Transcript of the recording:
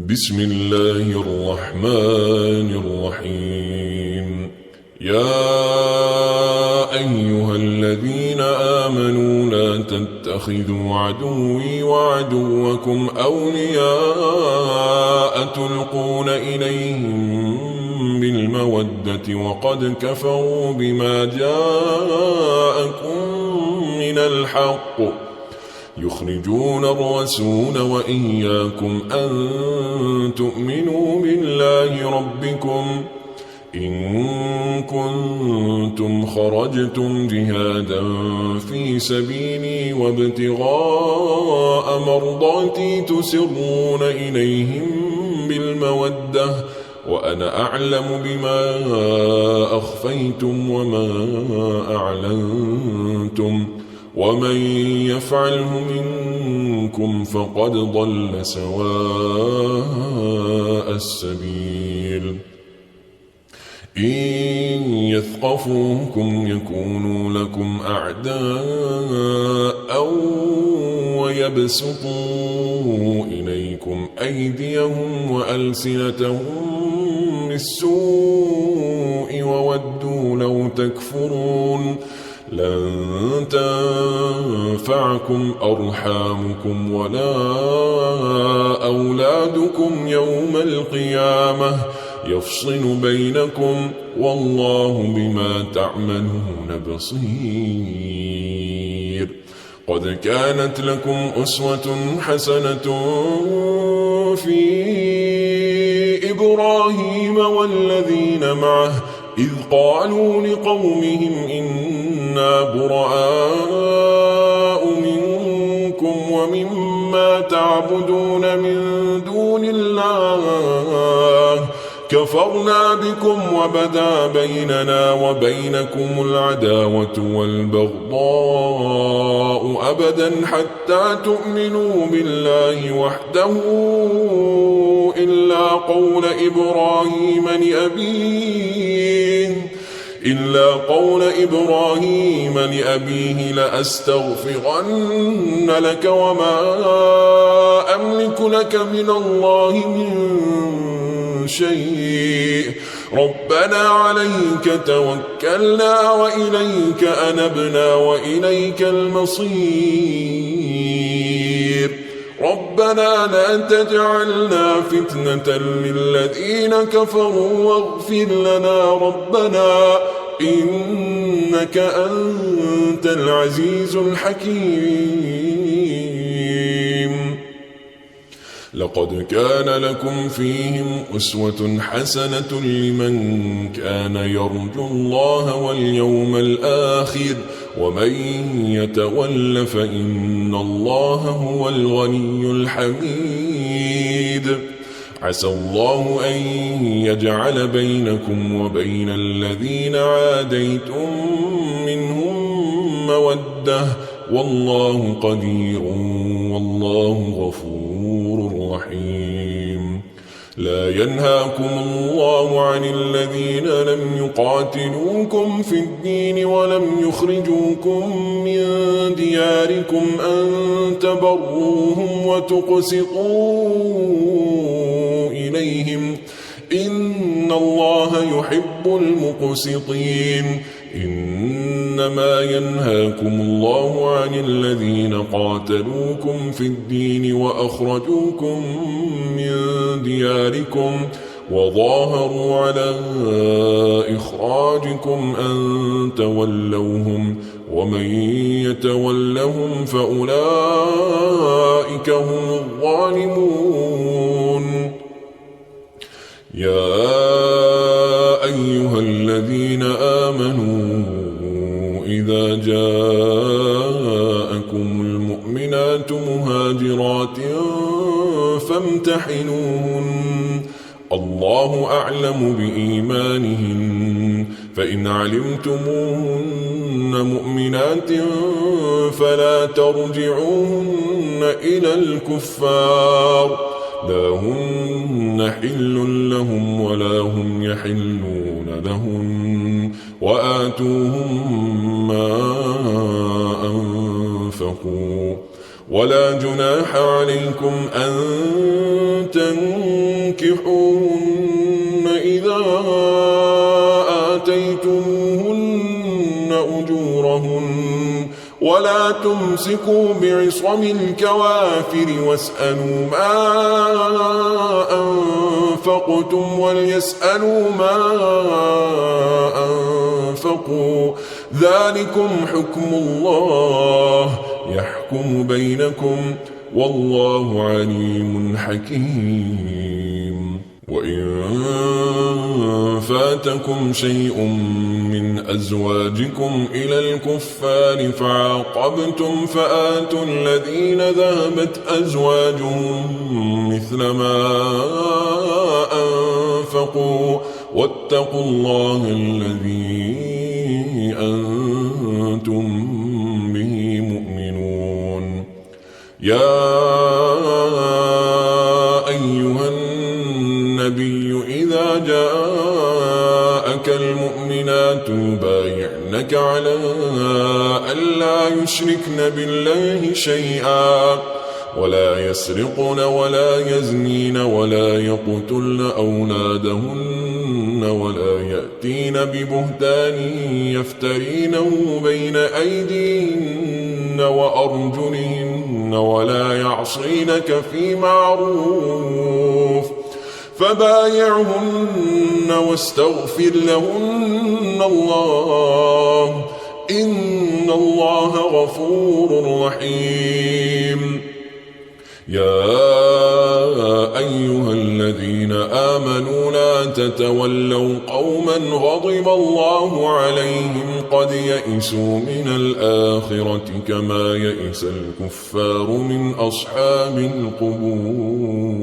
بسم الله الرحمن الرحيم. يا أيها الذين آمنوا لا تتخذوا عدوي وعدوكم أولياء تلقون إليهم بالمودة وقد كفروا بما جاءكم من الحق يخرجون الرسول وإياكم أن تؤمنوا بالله ربكم إن كنتم خرجتم جهادا في سبيلي وابتغاء مرضاتي تسرون إليهم بالمودة وأنا أعلم بما أخفيتم وما أعلنتم ومن يفعله منكم فقد ضل سواء السبيل. إن يثقفوكم يكونوا لكم أعداء ويبسطوا إليكم أيديهم وألسنتهم بالسوء وودوا لو تكفرون. لن تنفعكم أرحامكم ولا أولادكم يوم القيامة يفصل بينكم والله بما تعملون بصير. قد كانت لكم أسوة حسنة في إبراهيم والذين معه إذ قالوا لقومهم إنا براء منكم ومما تعبدون من دون الله كفرنا بكم وبدا بيننا وبينكم العداوة والبغضاء أبدا حتى تؤمنوا بالله وحده إلا قول إبراهيم لأبيه لأستغفرن لك وما أملك لك من الله من شيء ربنا عليك توكلنا وإليك أنبنا وإليك المصير. ربنا لا تجعلنا فتنة للذين كفروا واغفر لنا ربنا إنك أنت العزيز الحكيم. لقد كان لكم فيهم أسوة حسنة لمن كان يرجو الله واليوم الآخر ومن يتول فإن الله هو الغني الحميد. عسى الله أن يجعل بينكم وبين الذين عاديتم منهم مودة والله قدير والله غفور رحيم. لا ينهاكم الله عن الذين لم يقاتلوكم في الدين ولم يخرجوكم من دياركم أن تبروهم وتقسطوا إليهم إن الله يحب المقسطين. إنما ينهاكم الله عن الذين قاتلوكم في الدين وأخرجوكم من دياركم وظاهروا على إخراجكم أن تولوهم ومن يتولهم فأولئك هم الظالمون. يا أيها الذين آمنوا إذا جاءكم المؤمنات مهاجرات فامتحنوهن الله أعلم بإيمانهن فإن علمتموهن مؤمنات فلا ترجعوهن إلى الكفار لا هن حل لهم ولا هم يحلون لهن وآتوهم ما أنفقوا ولا جناح عليكم أن تنكحوهن إذا آتيتموهن أجورهن ولا تمسكوا بعصم الكوافر واسألوا ما أنفقتم وليسألوا ما أنفقوا ذلكم حكم الله يحكم بينكم والله عليم حكيم. وإن فاتكم شيء من أزواجكم إلى الكفار فعاقبتم فآتوا الذين ذهبت أزواجهم مثل ما أنفقوا واتقوا الله الذي أنتم به مؤمنون. يا أيها النبي إذا جاءك المؤمنات يبايعنك على ألا يشركن بالله شيئا ولا يسرقن ولا يزنين ولا يقتلن أولادهن ولا يأتين ببهتان يفترينه بين أيديهن وأرجلهن ولا يعصينك في معروف فبايعهن واستغفر لهن الله إن الله غفور رحيم. يا أيها الذين آمنوا لا تتولوا قوما غضب الله عليهم قد يئسوا من الآخرة كما يئس الكفار من أصحاب القبور.